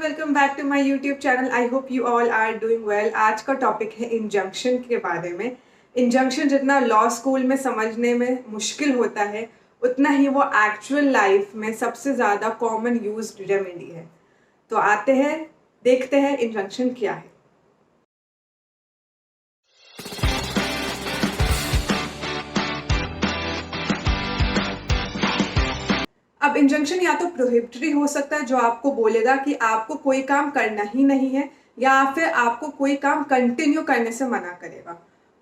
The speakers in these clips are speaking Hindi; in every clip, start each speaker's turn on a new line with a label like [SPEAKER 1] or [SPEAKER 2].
[SPEAKER 1] Welcome back to my YouTube channel. I hope you all are doing well. आज का टॉपिक है इंजंक्शन के बारे में। इंजंक्शन जितना लॉ स्कूल में समझने में मुश्किल होता है, उतना ही वो एक्चुअल लाइफ में सबसे ज़्यादा कॉमन यूज्ड रेमेडी है। तो आते हैं, देखते हैं इंजंक्शन क्या है। अब इंजंक्शन या तो प्रोहिबिटरी हो सकता है, जो आपको बोलेगा कि आपको कोई काम करना ही नहीं है, या फिर आपको कोई काम कंटिन्यू करने से मना करेगा।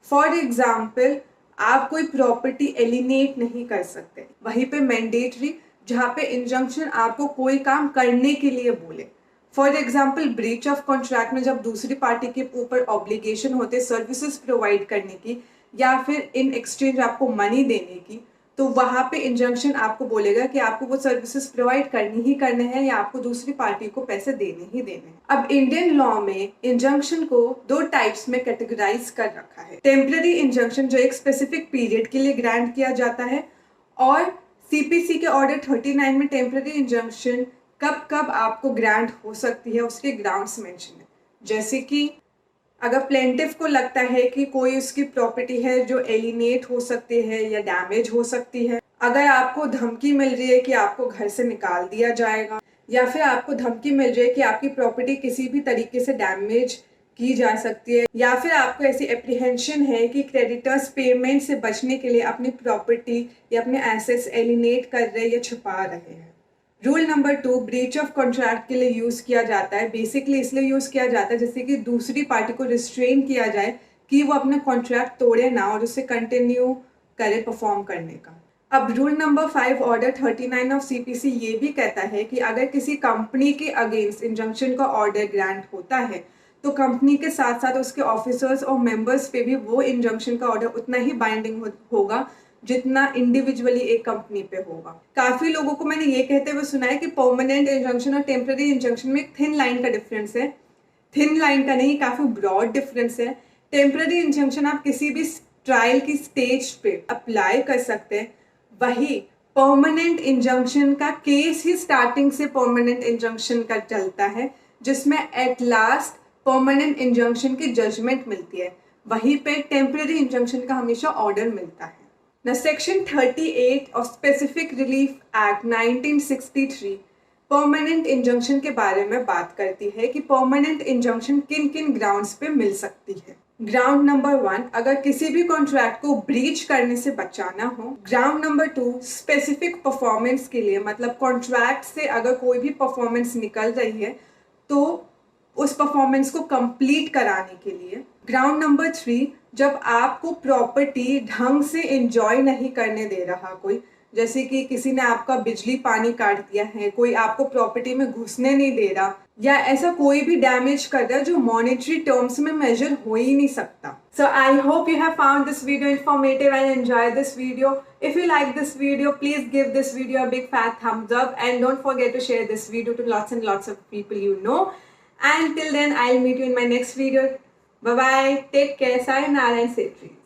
[SPEAKER 1] फॉर एग्जाम्पल, आप कोई प्रॉपर्टी एलिनेट नहीं कर सकते। वहीं पे मैंडेटरी, जहाँ पे इंजंक्शन आपको कोई काम करने के लिए बोले। For example, breach of contract में जब दूसरी पार्टी के ऊपर ऑब्लिगेशन होते सर्विसेज प्रोवाइड करने की या फिर इन एक्सचेंज आपको मनी देने की, तो वहां पे इंजंक्शन आपको बोलेगा कि आपको वो सर्विसेज प्रोवाइड करनी ही करने हैं या आपको दूसरी पार्टी को पैसे देने ही देने हैं। अब इंडियन लॉ में इंजंक्शन को दो टाइप्स में कैटेगराइज कर रखा है। टेम्पररी इंजंक्शन, जो एक स्पेसिफिक पीरियड के लिए ग्रांट किया जाता है, और सीपीसी के ऑर्डर 39 में टेम्पररी इंजंक्शन कब कब आपको ग्रांट हो सकती है, उसके ग्राउंड्स मेंशन है। जैसे कि अगर प्लेंटिफ को लगता है कि कोई उसकी प्रॉपर्टी है जो एलिनेट हो सकती है या डैमेज हो सकती है, अगर आपको धमकी मिल रही है कि आपको घर से निकाल दिया जाएगा, या फिर आपको धमकी मिल रही है कि आपकी प्रॉपर्टी किसी भी तरीके से डैमेज की जा सकती है, या फिर आपको ऐसी एप्रीहेंशन है कि क्रेडिटर्स पेमेंट से बचने के लिए अपनी प्रॉपर्टी या अपने एसेट्स एलिनेट कर रहे या छुपा रहे हैं। Rule number 2 breach of contract के लिए यूज किया जाता है। बेसिकली इसलिए यूज किया जाता है जैसे कि दूसरी पार्टी को रिस्ट्रेन किया जाए कि वो अपना कॉन्ट्रैक्ट तोड़े ना और उसे कंटिन्यू करे परफॉर्म करने का। अब rule number 5 order 39 of CPC ये भी कहता है कि अगर किसी कंपनी के अगेंस्ट इंजंक्शन का ऑर्डर ग्रांट होता है, तो कंपनी के साथ साथ उसके ऑफिसर्स और मेंबर्स पे भी वो इंजंक्शन का ऑर्डर उतना ही बाइंडिंग होगा जितना इंडिविजुअली एक कंपनी पे होगा। काफी लोगों को मैंने ये कहते हुए सुना है कि परमानेंट इंजंक्शन और टेम्पररी इंजंक्शन में एक थिन लाइन का डिफरेंस है। थिन लाइन का नहीं, काफी ब्रॉड डिफरेंस है। टेम्पररी इंजंक्शन आप किसी भी ट्रायल की स्टेज पे अप्लाई कर सकते हैं, वही परमानेंट इंजंक्शन का केस ही स्टार्टिंग से परमानेंट इंजंक्शन का चलता है, जिसमें एट लास्ट परमानेंट इंजंक्शन की जजमेंट मिलती है। वहीं पे टेम्पररी इंजंक्शन का हमेशा ऑर्डर मिलता है। Now, Section 38 of Specific Relief Act 1963 permanent injunction के बारे में बात करती है कि परमानेंट इंजंक्शन किन किन ग्राउंड्स पे मिल सकती है। ग्राउंड नंबर 1, अगर किसी भी कॉन्ट्रैक्ट को ब्रीच करने से बचाना हो। ग्राउंड नंबर 2, स्पेसिफिक परफॉर्मेंस के लिए, मतलब कॉन्ट्रैक्ट से अगर कोई भी परफॉर्मेंस निकल रही है तो उस परफॉर्मेंस को कंप्लीट कराने के लिए। ग्राउंड नंबर 3, जब आपको प्रॉपर्टी ढंग से एंजॉय नहीं करने दे रहा कोई, जैसे कि किसी ने आपका बिजली पानी काट दिया है, कोई आपको प्रॉपर्टी में घुसने नहीं दे रहा, या ऐसा कोई भी डैमेज कर रहा है जो मॉनेटरी टर्म्स में मेजर हो ही नहीं सकता। So I hope you have found this video informative and enjoy this video. If you like this video, please give this video a big fat thumbs up and don't forget to share this video to lots and lots of people you know. And till then, I'll meet you in my next video. Bye bye. Take care. Sayonara and stay free.